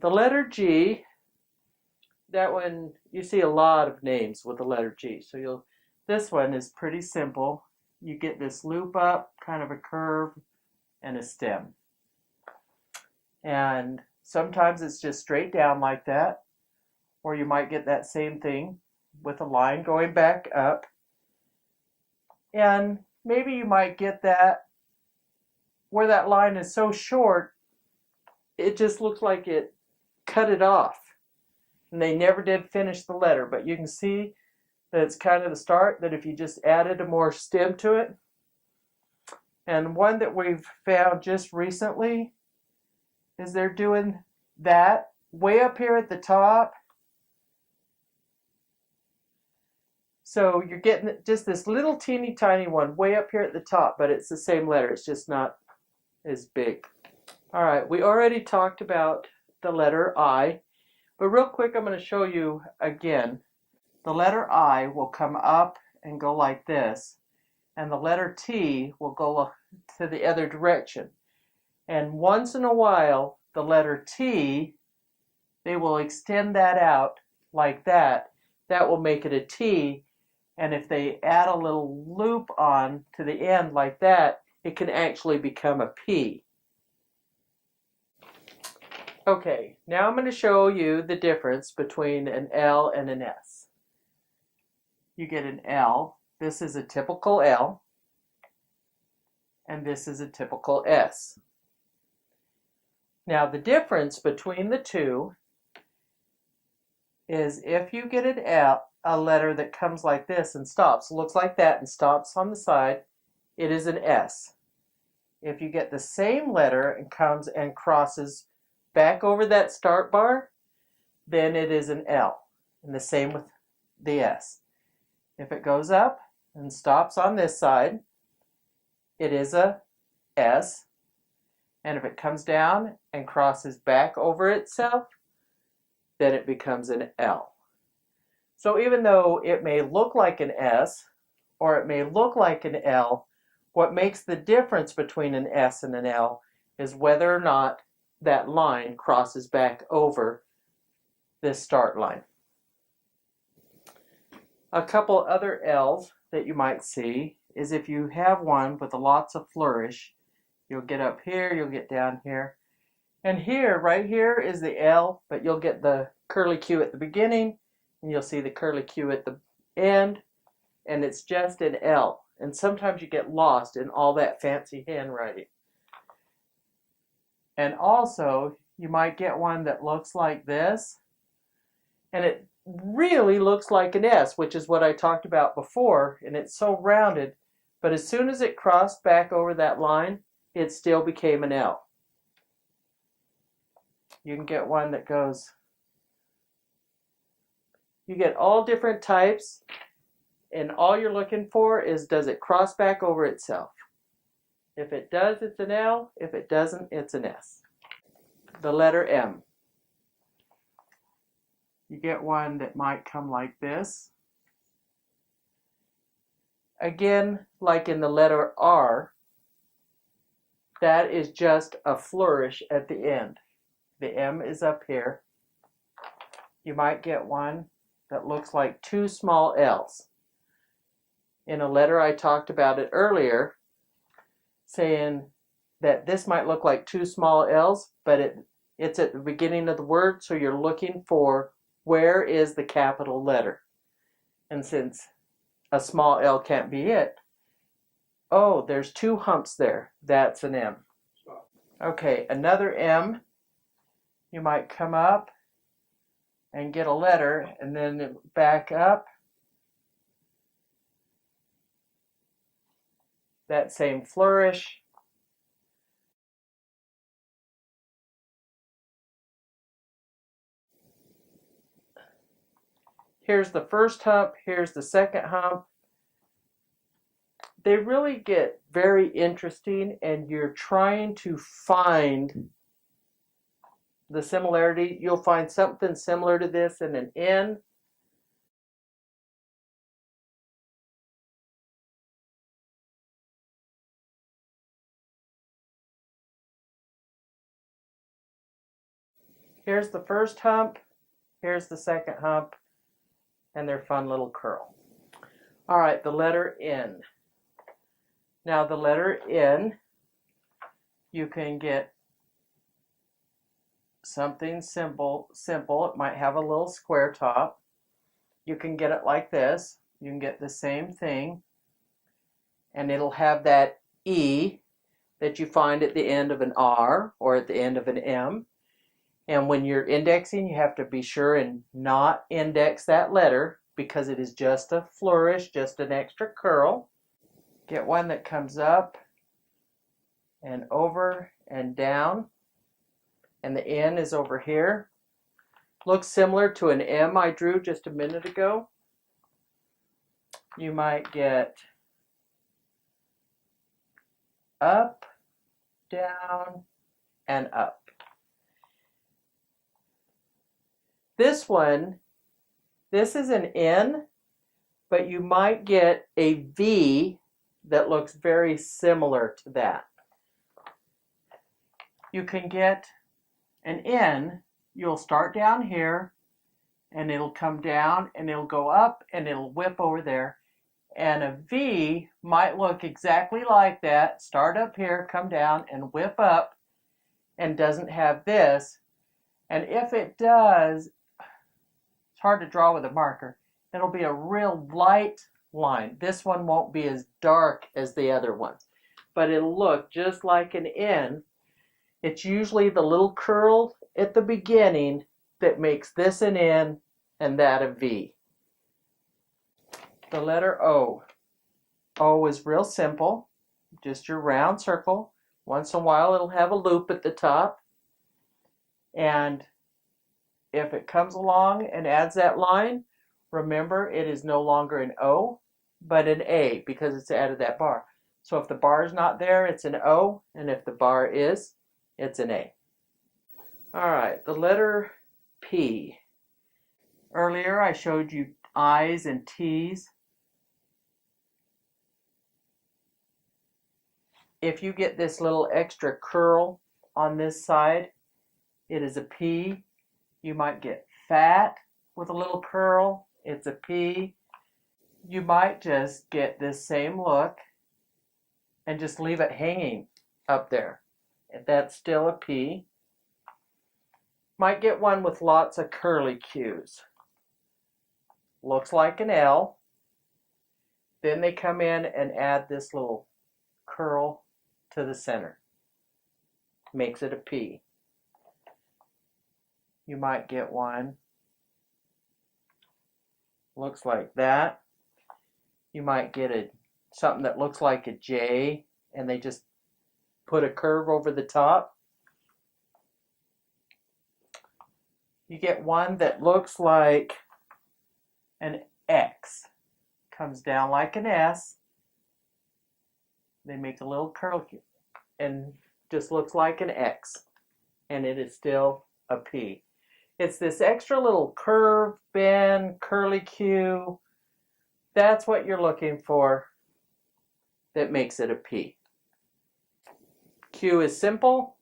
The letter G, that one, you see a lot of names with the letter G. So this one is pretty simple. You get this loop up, kind of a curve, and a stem. And sometimes it's just straight down like that, or you might get that same thing with a line going back up. And maybe you might get that where that line is so short, it just looks like it cut it off. And they never did finish the letter, but you can see that it's kind of the start, that if you just added a more stem to it. And one that we've found just recently is they're doing that way up here at the top. So you're getting just this little teeny tiny one way up here at the top, but it's the same letter. It's just not as big. All right, we already talked about the letter I, but real quick I'm going to show you again. The letter I will come up and go like this, and the letter T will go to the other direction. And once in a while, the letter T, they will extend that out like that. That will make it a T. And if they add a little loop on to the end like that, it can actually become a P. Okay, now I'm going to show you the difference between an L and an S. You get an L. This is a typical L. And this is a typical S. Now the difference between the two is if you get an L, a letter that comes like this and stops, looks like that and stops on the side, it is an S. If you get the same letter and comes and crosses back over that start bar, then it is an L. And the same with the S. If it goes up and stops on this side, it is a S. And if it comes down and crosses back over itself, then it becomes an L. So even though it may look like an S or it may look like an L, what makes the difference between an S and an L is whether or not that line crosses back over this start line. A couple other L's that you might see is if you have one with lots of flourish, you'll get up here, you'll get down here. And here, right here is the L, but you'll get the curly Q at the beginning, and you'll see the curly Q at the end, and it's just an L. And sometimes you get lost in all that fancy handwriting. And also, you might get one that looks like this, and it really looks like an S, which is what I talked about before, and it's so rounded, but as soon as it crossed back over that line, it still became an L. You can get one that goes, you get all different types, and all you're looking for is, does it cross back over itself? If it does, it's an L. If it doesn't, it's an S. The letter M. You get one that might come like this. Again, like in the letter R, that is just a flourish at the end. The M is up here. You might get one that looks like two small L's. In a letter I talked about it earlier, saying that this might look like two small L's, but it's at the beginning of the word, so you're looking for where is the capital letter. And since a small L can't be it, oh, there's two humps there. That's an M. Okay, another M, you might come up and get a letter and then back up. That same flourish. Here's the first hump, here's the second hump. They really get very interesting, and you're trying to find the similarity. You'll find something similar to this in an N. Here's the first hump, here's the second hump, and their fun little curl. All right, the letter N. Now the letter N, you can get something simple. It might have a little square top. You can get it like this. You can get the same thing, and it'll have that E that you find at the end of an R or at the end of an M. And when you're indexing, you have to be sure and not index that letter because it is just a flourish, just an extra curl. Get one that comes up and over and down, and the N is over here. Looks similar to an M I drew just a minute ago. You might get up, down, and up. This one, this is an N, but you might get a V that looks very similar to that. You can get an N, you'll start down here, and it'll come down, and it'll go up, and it'll whip over there. And a V might look exactly like that, start up here, come down, and whip up, and doesn't have this. And if it does, it's hard to draw with a marker. It'll be a real light line. This one won't be as dark as the other ones, but it'll look just like an N. It's usually the little curl at the beginning that makes this an N and that a V. The letter O. O is real simple, just your round circle. Once in a while it'll have a loop at the top, and if it comes along and adds that line, remember it is no longer an O, but an A because it's added that bar. So if the bar is not there, it's an O, and if the bar is, it's an A. All right, the letter P. Earlier I showed you I's and T's. If you get this little extra curl on this side, it is a P. You might get fat with a little curl, it's a P. You might just get this same look and just leave it hanging up there. That's still a P. Might get one with lots of curly cues. Looks like an L. Then they come in and add this little curl to the center. Makes it a P. You might get one. Looks like that. You might get something that looks like a J, and they just put a curve over the top. You get one that looks like an X. Comes down like an S. They make a little curl and just looks like an X. And it is still a P. It's this extra little curve, bend, curly cue. That's what you're looking for that makes it a P. Q is simple.